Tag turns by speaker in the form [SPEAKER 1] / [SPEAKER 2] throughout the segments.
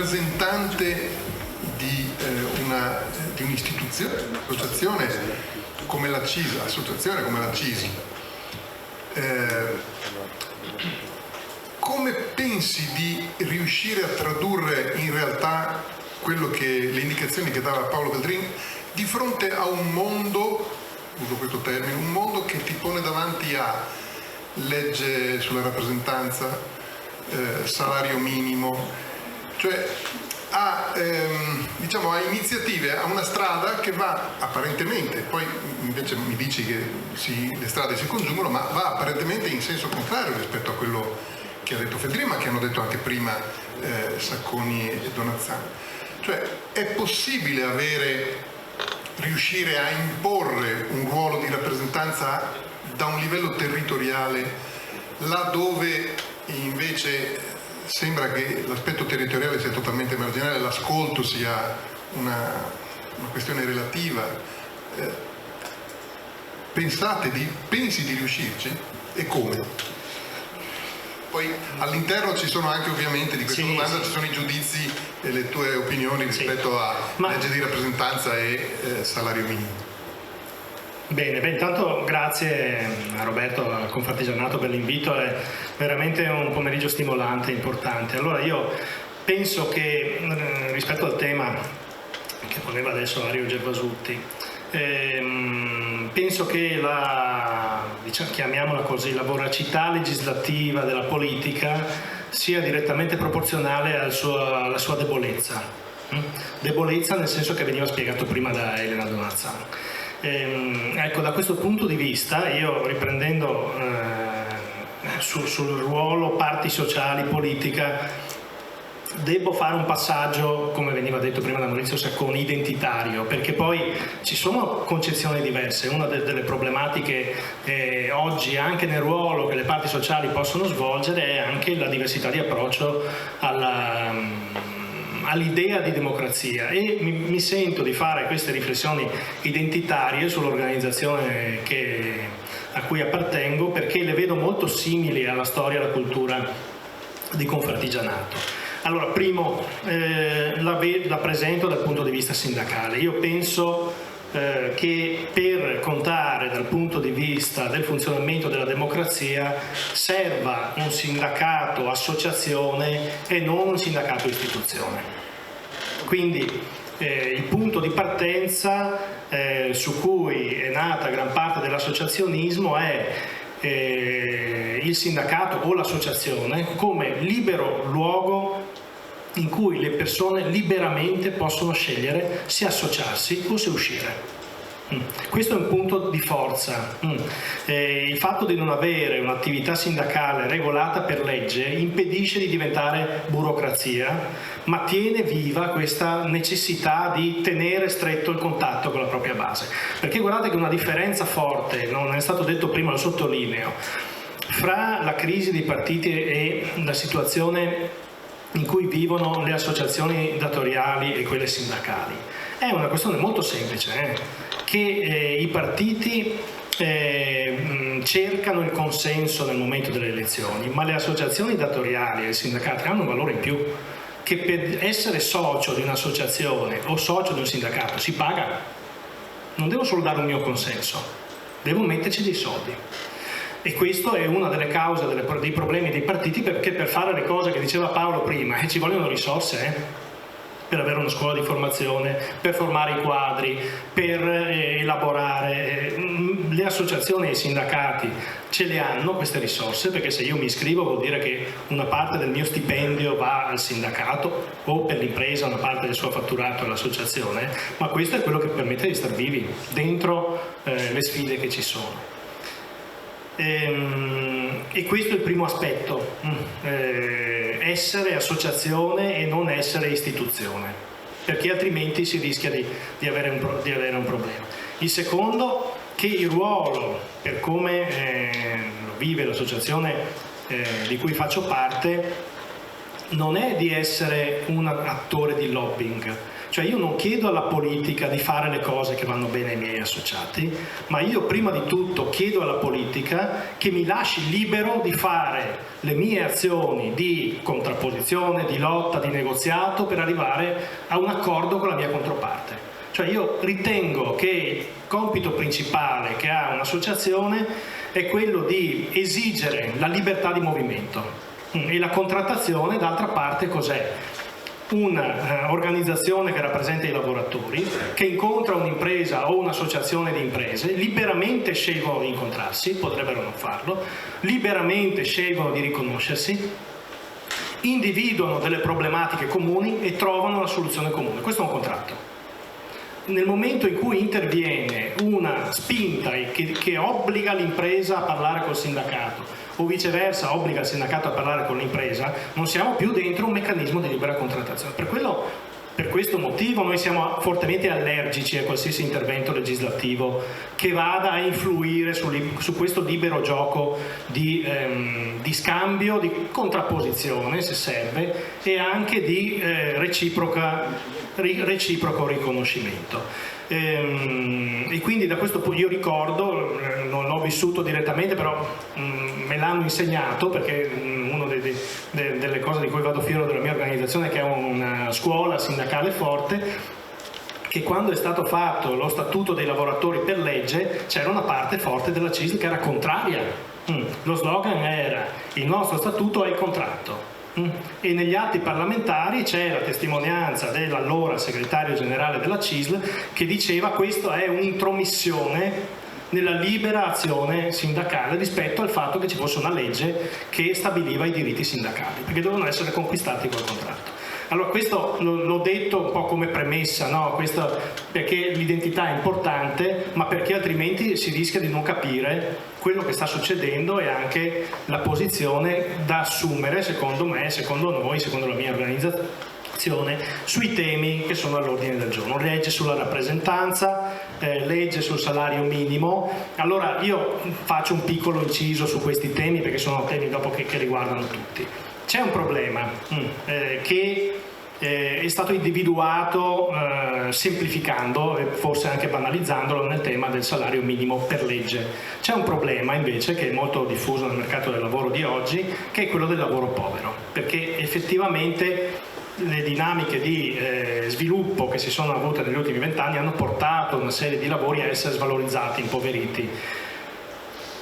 [SPEAKER 1] rappresentante di un'istituzione, un'associazione come la CISL, come pensi di riuscire a tradurre in realtà le indicazioni che dava Paolo Galdrin di fronte a un mondo, uso questo termine, un mondo che ti pone davanti a legge sulla rappresentanza, salario minimo, cioè a iniziative, a una strada che va apparentemente, poi invece mi dici che le strade si congiungono, ma va apparentemente in senso contrario rispetto a quello che ha detto Feltrinelli, ma che hanno detto anche prima Sacconi e Donazzani. Cioè è possibile riuscire a imporre un ruolo di rappresentanza da un livello territoriale, laddove invece sembra che l'aspetto territoriale sia totalmente marginale, l'ascolto sia una questione relativa. Pensi di riuscirci? E come? Poi all'interno ci sono anche, ovviamente, di questa domanda ci sono i giudizi e le tue opinioni rispetto a legge di rappresentanza e salario minimo.
[SPEAKER 2] Bene, intanto grazie a Roberto, al Confartigianato, per l'invito, è veramente un pomeriggio stimolante e importante. Allora io penso che rispetto al tema che poneva adesso Mario Gervasutti, penso che chiamiamola così, la voracità legislativa della politica sia direttamente proporzionale alla sua debolezza. Debolezza nel senso che veniva spiegato prima da Elena Donazzani. Ecco, da questo punto di vista, io riprendendo sul ruolo parti sociali, politica, devo fare un passaggio, come veniva detto prima da Maurizio Sacconi, identitario, perché poi ci sono concezioni diverse. Una delle problematiche oggi, anche nel ruolo che le parti sociali possono svolgere, è anche la diversità di approccio all'idea di democrazia, e mi sento di fare queste riflessioni identitarie sull'organizzazione a cui appartengo, perché le vedo molto simili alla storia e alla cultura di Confartigianato. Allora, primo, la presento dal punto di vista sindacale. Io penso che per contare dal punto di vista del funzionamento della democrazia serva un sindacato associazione e non un sindacato istituzione. Quindi il punto di partenza su cui è nata gran parte dell'associazionismo è il sindacato o l'associazione come libero luogo in cui le persone liberamente possono scegliere se associarsi o se uscire. Questo è un punto di forza. Il fatto di non avere un'attività sindacale regolata per legge impedisce di diventare burocrazia, ma tiene viva questa necessità di tenere stretto il contatto con la propria base. Perché guardate che una differenza forte, non è stato detto prima, lo sottolineo, fra la crisi dei partiti e la situazione in cui vivono le associazioni datoriali e quelle sindacali è una questione molto semplice, che i partiti cercano il consenso nel momento delle elezioni, ma le associazioni datoriali e i sindacati hanno un valore in più, che per essere socio di un'associazione o socio di un sindacato si paga. Non devo solo dare un mio consenso, devo metterci dei soldi. E questo è una delle cause dei problemi dei partiti, perché per fare le cose che diceva Paolo prima ci vogliono risorse, per avere una scuola di formazione, per formare i quadri, per elaborare. Le associazioni e i sindacati ce le hanno queste risorse, perché se io mi iscrivo vuol dire che una parte del mio stipendio va al sindacato, o per l'impresa una parte del suo fatturato all'associazione, ma questo è quello che permette di star vivi dentro le sfide che ci sono. E questo è il primo aspetto, essere associazione e non essere istituzione, perché altrimenti si rischia di avere un problema. Il secondo, che il ruolo, per come lo vive l'associazione di cui faccio parte, non è di essere un attore di lobbying, cioè io non chiedo alla politica di fare le cose che vanno bene ai miei associati, ma io prima di tutto chiedo alla politica che mi lasci libero di fare le mie azioni di contrapposizione, di lotta, di negoziato per arrivare a un accordo con la mia controparte. Cioè io ritengo che il compito principale che ha un'associazione è quello di esigere la libertà di movimento. E la contrattazione, d'altra parte, cos'è? Un'organizzazione che rappresenta i lavoratori, che incontra un'impresa o un'associazione di imprese, liberamente scelgono di incontrarsi, potrebbero non farlo, liberamente scelgono di riconoscersi, individuano delle problematiche comuni e trovano una soluzione comune. Questo è un contratto. Nel momento in cui interviene una spinta che obbliga l'impresa a parlare col sindacato o viceversa obbliga il sindacato a parlare con l'impresa, non siamo più dentro un meccanismo di libera contrattazione. Per questo motivo noi siamo fortemente allergici a qualsiasi intervento legislativo che vada a influire su questo libero gioco di scambio, di contrapposizione se serve, e anche di reciproco riconoscimento. E quindi da questo punto io ricordo, non l'ho vissuto direttamente, però me l'hanno insegnato, perché una delle cose di cui vado fiero della mia organizzazione è che è una scuola sindacale forte, che quando è stato fatto lo statuto dei lavoratori per legge c'era una parte forte della CISL che era contraria. Lo slogan era: il nostro statuto è il contratto. E negli atti parlamentari c'è la testimonianza dell'allora segretario generale della CISL che diceva: questa è un'intromissione nella libera azione sindacale rispetto al fatto che ci fosse una legge che stabiliva i diritti sindacali, perché dovevano essere conquistati col contratto. Allora questo l'ho detto un po' come premessa, no? Questo perché l'identità è importante, ma perché altrimenti si rischia di non capire quello che sta succedendo e anche la posizione da assumere, secondo me, secondo noi, secondo la mia organizzazione, sui temi che sono all'ordine del giorno. Legge sulla rappresentanza, legge sul salario minimo. Allora io faccio un piccolo inciso su questi temi, perché sono temi dopo che riguardano tutti. C'è un problema che è stato individuato semplificando e forse anche banalizzandolo nel tema del salario minimo per legge. C'è un problema invece che è molto diffuso nel mercato del lavoro di oggi, che è quello del lavoro povero, perché effettivamente le dinamiche di sviluppo che si sono avute negli ultimi 20 anni hanno portato una serie di lavori a essere svalorizzati, impoveriti.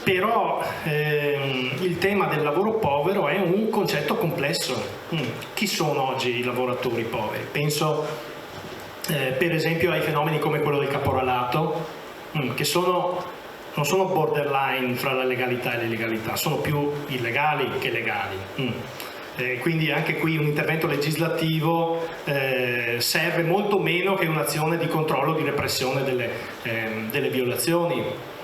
[SPEAKER 2] Però il tema del lavoro povero è un concetto complesso. Chi sono oggi i lavoratori poveri? Penso per esempio ai fenomeni come quello del caporalato, che non sono borderline fra la legalità e l'illegalità, sono più illegali che legali. Quindi anche qui un intervento legislativo serve molto meno che un'azione di controllo, di repressione delle violazioni.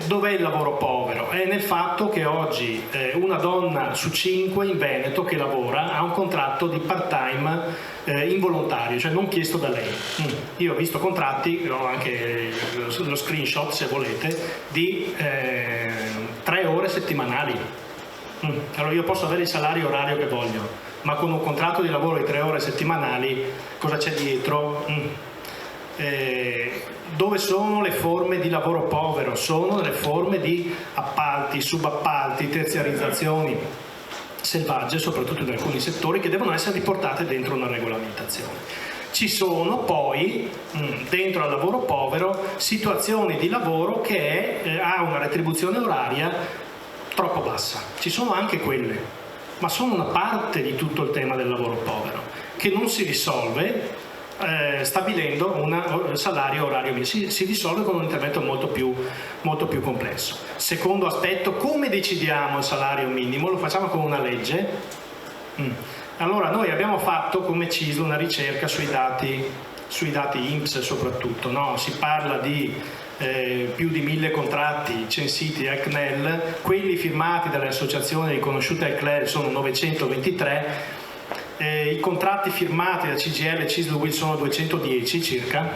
[SPEAKER 2] Dov'è il lavoro povero? È nel fatto che oggi una donna su 5 in Veneto che lavora ha un contratto di part-time involontario, cioè non chiesto da lei. Io ho visto contratti, ho anche lo screenshot se volete, di 3 ore settimanali. Allora io posso avere il salario orario che voglio, ma con un contratto di lavoro di 3 ore settimanali cosa c'è dietro? Dove sono le forme di lavoro povero? Sono delle forme di appalti, subappalti, terziarizzazioni selvagge, soprattutto in alcuni settori, che devono essere riportate dentro una regolamentazione. Ci sono poi, dentro al lavoro povero, situazioni di lavoro che ha una retribuzione oraria troppo bassa. Ci sono anche quelle, ma sono una parte di tutto il tema del lavoro povero, che non si risolve stabilendo un salario orario minimo. Si risolve con un intervento molto più complesso. Secondo aspetto, come decidiamo il salario minimo? Lo facciamo con una legge. Allora noi abbiamo fatto come CISL una ricerca sui dati INPS soprattutto, no? Si parla di più di 1000 contratti censiti al CNEL, quelli firmati dalle associazioni riconosciute al CNEL sono 923, i contratti firmati da CGIL e CISL UIL sono 210 circa,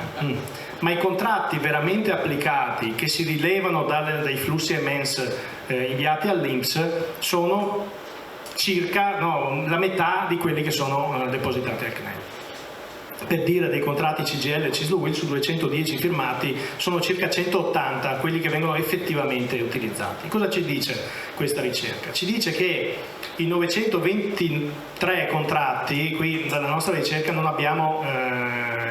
[SPEAKER 2] ma i contratti veramente applicati che si rilevano dai flussi EMENS inviati all'INPS sono circa la metà di quelli che sono depositati al CNEL. Per dire, dei contratti CGIL e CISL-UIL su 210 firmati sono circa 180 quelli che vengono effettivamente utilizzati. Cosa ci dice questa ricerca? Ci dice che i 923 contratti, qui dalla nostra ricerca non abbiamo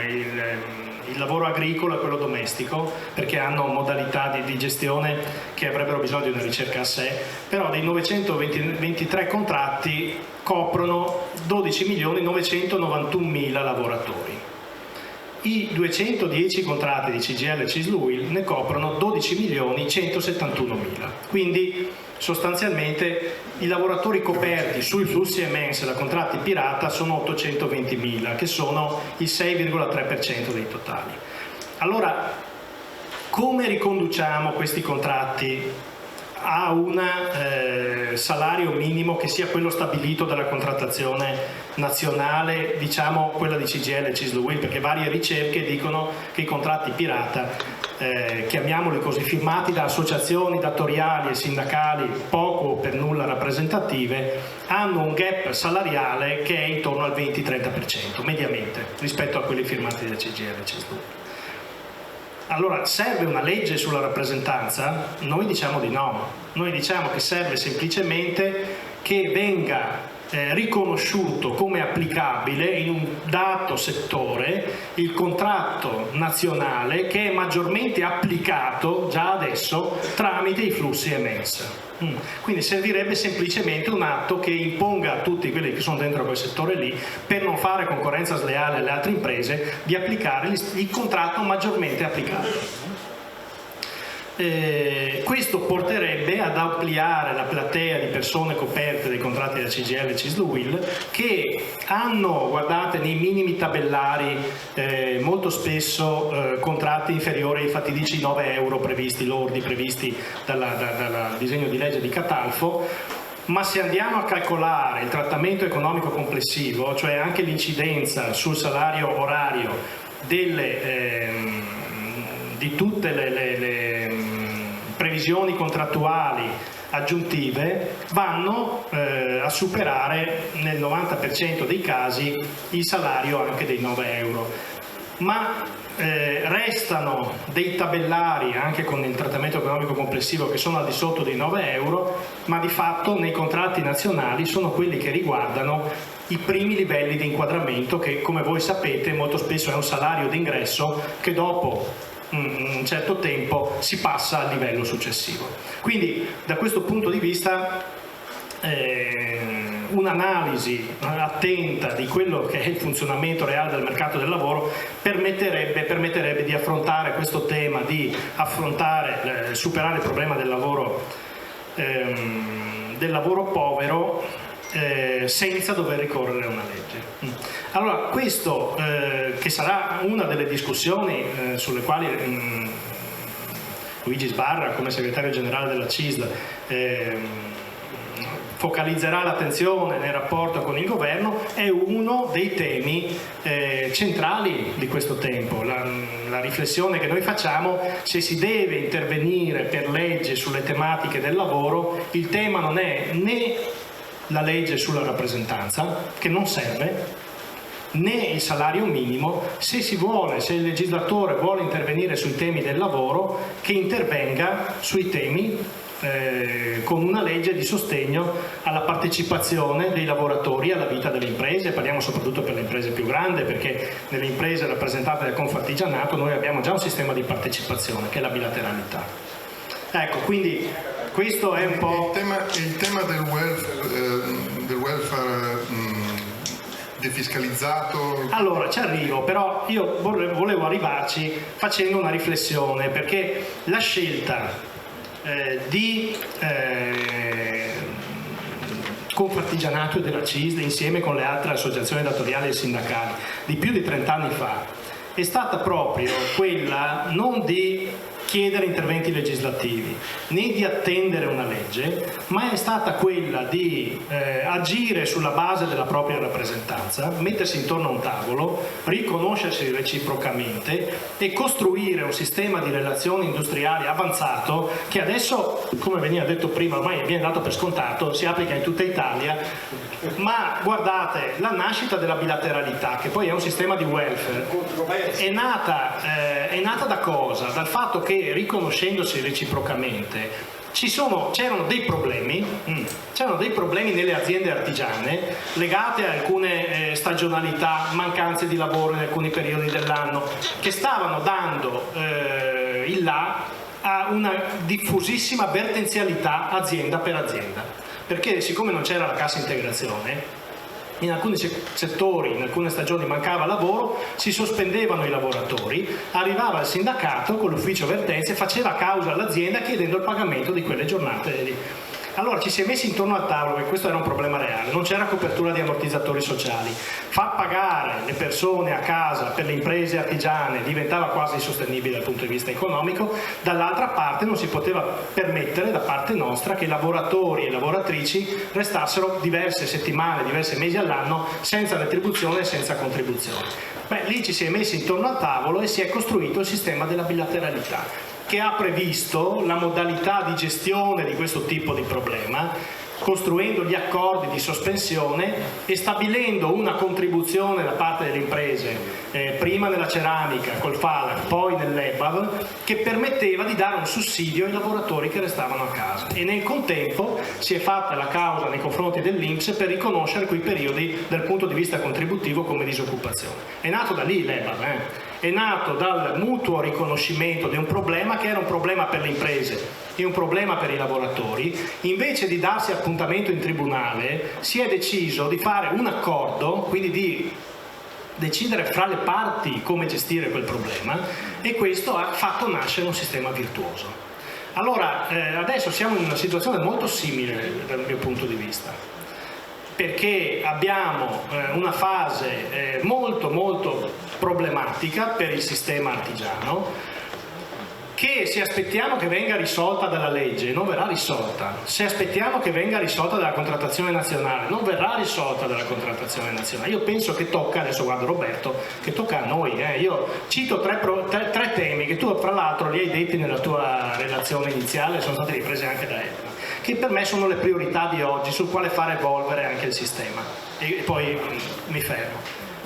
[SPEAKER 2] il lavoro agricolo e quello domestico, perché hanno modalità di gestione che avrebbero bisogno di una ricerca a sé, però dei 923 contratti coprono 12.991.000 lavoratori. I 210 contratti di CGIL e CISL-UIL ne coprono 12.171.000. Quindi sostanzialmente i lavoratori coperti sui flussi EMENS da contratti pirata sono 820.000, che sono il 6,3% dei totali. Allora, come riconduciamo questi contratti a un salario minimo che sia quello stabilito dalla contrattazione nazionale, diciamo quella di CGIL e CISL-UIL, perché varie ricerche dicono che i contratti pirata, chiamiamoli così, firmati da associazioni datoriali e sindacali poco o per nulla rappresentative, hanno un gap salariale che è intorno al 20-30% mediamente rispetto a quelli firmati da CGIL e CISL-UIL. Allora, serve una legge sulla rappresentanza? Noi diciamo di no, noi diciamo che serve semplicemente che venga riconosciuto come applicabile in un dato settore il contratto nazionale che è maggiormente applicato già adesso tramite i flussi EMENS. Quindi servirebbe semplicemente un atto che imponga a tutti quelli che sono dentro quel settore lì, per non fare concorrenza sleale alle altre imprese, di applicare il contratto maggiormente applicato. Questo porterebbe ad ampliare la platea di persone coperte dai contratti da CGIL e CISL-UIL che hanno, guardate, nei minimi tabellari molto spesso contratti inferiori ai fatidici 9 euro previsti, lordi previsti dal disegno di legge di Catalfo. Ma se andiamo a calcolare il trattamento economico complessivo, cioè anche l'incidenza sul salario orario di tutte le previsioni contrattuali aggiuntive, vanno a superare nel 90% dei casi il salario anche dei 9 euro. Ma restano dei tabellari anche con il trattamento economico complessivo che sono al di sotto dei 9 euro, ma di fatto nei contratti nazionali sono quelli che riguardano i primi livelli di inquadramento, che come voi sapete molto spesso è un salario d'ingresso che dopo un certo tempo si passa al livello successivo. Quindi da questo punto di vista un'analisi attenta di quello che è il funzionamento reale del mercato del lavoro permetterebbe di affrontare questo tema, di superare il problema del lavoro povero senza dover ricorrere a una legge. Allora, questo che sarà una delle discussioni sulle quali Luigi Sbarra, come segretario generale della CISL, focalizzerà l'attenzione nel rapporto con il governo, è uno dei temi centrali di questo tempo. La riflessione che noi facciamo, se si deve intervenire per legge sulle tematiche del lavoro, il tema non è né la legge sulla rappresentanza, che non serve, né il salario minimo. Se il legislatore vuole intervenire sui temi del lavoro, che intervenga sui temi con una legge di sostegno alla partecipazione dei lavoratori alla vita delle imprese. Parliamo soprattutto per le imprese più grandi, perché nelle imprese rappresentate dal Confartigianato noi abbiamo già un sistema di partecipazione che è la bilateralità. Ecco, quindi questo è un po'
[SPEAKER 1] il tema del welfare defiscalizzato.
[SPEAKER 2] Allora ci arrivo, però io volevo arrivarci facendo una riflessione, perché la scelta di Confartigianato e della CISL, insieme con le altre associazioni datoriali e sindacali, di più di 30 anni fa, è stata proprio quella non di chiedere interventi legislativi né di attendere una legge, ma è stata quella di agire sulla base della propria rappresentanza, mettersi intorno a un tavolo, riconoscersi reciprocamente e costruire un sistema di relazioni industriali avanzato che adesso, come veniva detto prima, ormai viene dato per scontato, si applica in tutta Italia. Ma guardate, la nascita della bilateralità, che poi è un sistema di welfare, è nata da cosa? Dal fatto che, riconoscendosi reciprocamente, c'erano dei problemi nelle aziende artigiane legate a alcune stagionalità, mancanze di lavoro in alcuni periodi dell'anno, che stavano dando il là a una diffusissima vertenzialità azienda per azienda. Perché siccome non c'era la cassa integrazione, in alcuni settori, in alcune stagioni mancava lavoro, si sospendevano i lavoratori, arrivava il sindacato con l'ufficio vertenze, faceva causa all'azienda chiedendo il pagamento di quelle giornate. Allora ci si è messi intorno al tavolo, perché questo era un problema reale, non c'era copertura di ammortizzatori sociali, far pagare le persone a casa per le imprese artigiane diventava quasi insostenibile dal punto di vista economico, dall'altra parte non si poteva permettere da parte nostra che i lavoratori e lavoratrici restassero diverse settimane, diversi mesi all'anno senza retribuzione e senza contribuzione. Lì ci si è messi intorno al tavolo e si è costruito il sistema della bilateralità, che ha previsto la modalità di gestione di questo tipo di problema, costruendo gli accordi di sospensione e stabilendo una contribuzione da parte delle imprese, prima nella ceramica col FALAC, poi nell'EPAV, che permetteva di dare un sussidio ai lavoratori che restavano a casa. E nel contempo si è fatta la causa nei confronti dell'INPS per riconoscere quei periodi dal punto di vista contributivo come disoccupazione. È nato da lì l'EPAV, è nato dal mutuo riconoscimento di un problema che era un problema per le imprese e un problema per i lavoratori. Invece di darsi appuntamento in tribunale si è deciso di fare un accordo, quindi di decidere fra le parti come gestire quel problema, e questo ha fatto nascere un sistema virtuoso. Allora adesso siamo in una situazione molto simile dal mio punto di vista, perché abbiamo una fase molto problematica per il sistema artigiano, che se aspettiamo che venga risolta dalla legge non verrà risolta, se aspettiamo che venga risolta dalla contrattazione nazionale non verrà risolta dalla contrattazione nazionale. Io penso che tocca, adesso guardo Roberto, che tocca a noi. Io cito tre temi che tu fra l'altro li hai detti nella tua relazione iniziale, sono stati ripresi anche da Edna, che per me sono le priorità di oggi, sul quale fare evolvere anche il sistema, e poi mi fermo.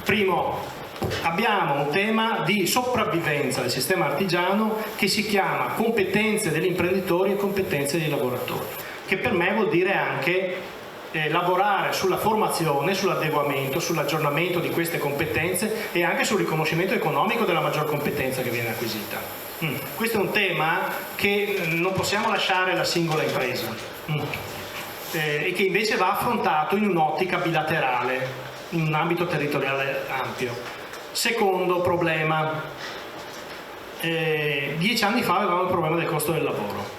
[SPEAKER 2] Primo, abbiamo un tema di sopravvivenza del sistema artigiano che si chiama competenze degli imprenditori e competenze dei lavoratori, che per me vuol dire anche lavorare sulla formazione, sull'adeguamento, sull'aggiornamento di queste competenze e anche sul riconoscimento economico della maggior competenza che viene acquisita. Questo è un tema che non possiamo lasciare alla singola impresa e che invece va affrontato in un'ottica bilaterale, in un ambito territoriale ampio. Secondo problema, 10 anni fa avevamo il problema del costo del lavoro.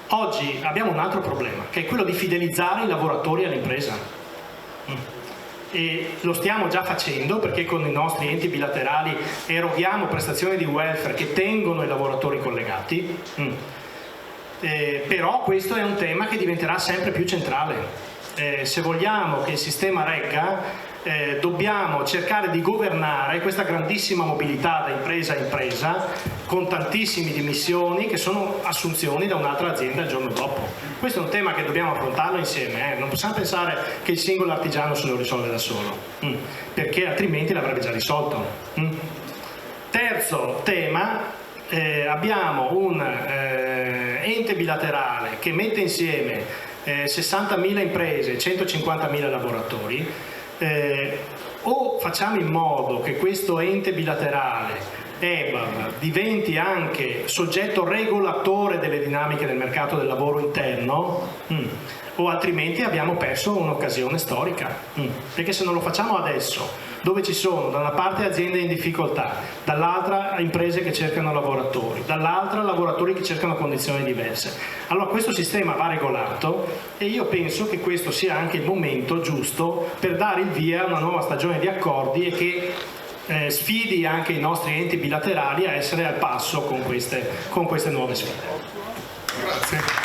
[SPEAKER 2] Oggi abbiamo un altro problema, che è quello di fidelizzare i lavoratori all'impresa. E lo stiamo già facendo, perché con i nostri enti bilaterali eroghiamo prestazioni di welfare che tengono i lavoratori collegati, però questo è un tema che diventerà sempre più centrale. Se vogliamo che il sistema regga, dobbiamo cercare di governare questa grandissima mobilità da impresa a impresa, con tantissime dimissioni che sono assunzioni da un'altra azienda il giorno dopo. Questo è un tema che dobbiamo affrontarlo insieme, non possiamo pensare che il singolo artigiano se lo risolve da solo, perché altrimenti l'avrebbe già risolto. Terzo tema, abbiamo un ente bilaterale che mette insieme 60.000 imprese e 150.000 lavoratori. O facciamo in modo che questo ente bilaterale EBAV diventi anche soggetto regolatore delle dinamiche del mercato del lavoro interno, o altrimenti abbiamo perso un'occasione storica, perché se non lo facciamo adesso, dove ci sono da una parte aziende in difficoltà, dall'altra imprese che cercano lavoratori, dall'altra lavoratori che cercano condizioni diverse, allora questo sistema va regolato, e io penso che questo sia anche il momento giusto per dare il via a una nuova stagione di accordi e che sfidi anche i nostri enti bilaterali a essere al passo con queste nuove sfide.
[SPEAKER 1] Grazie.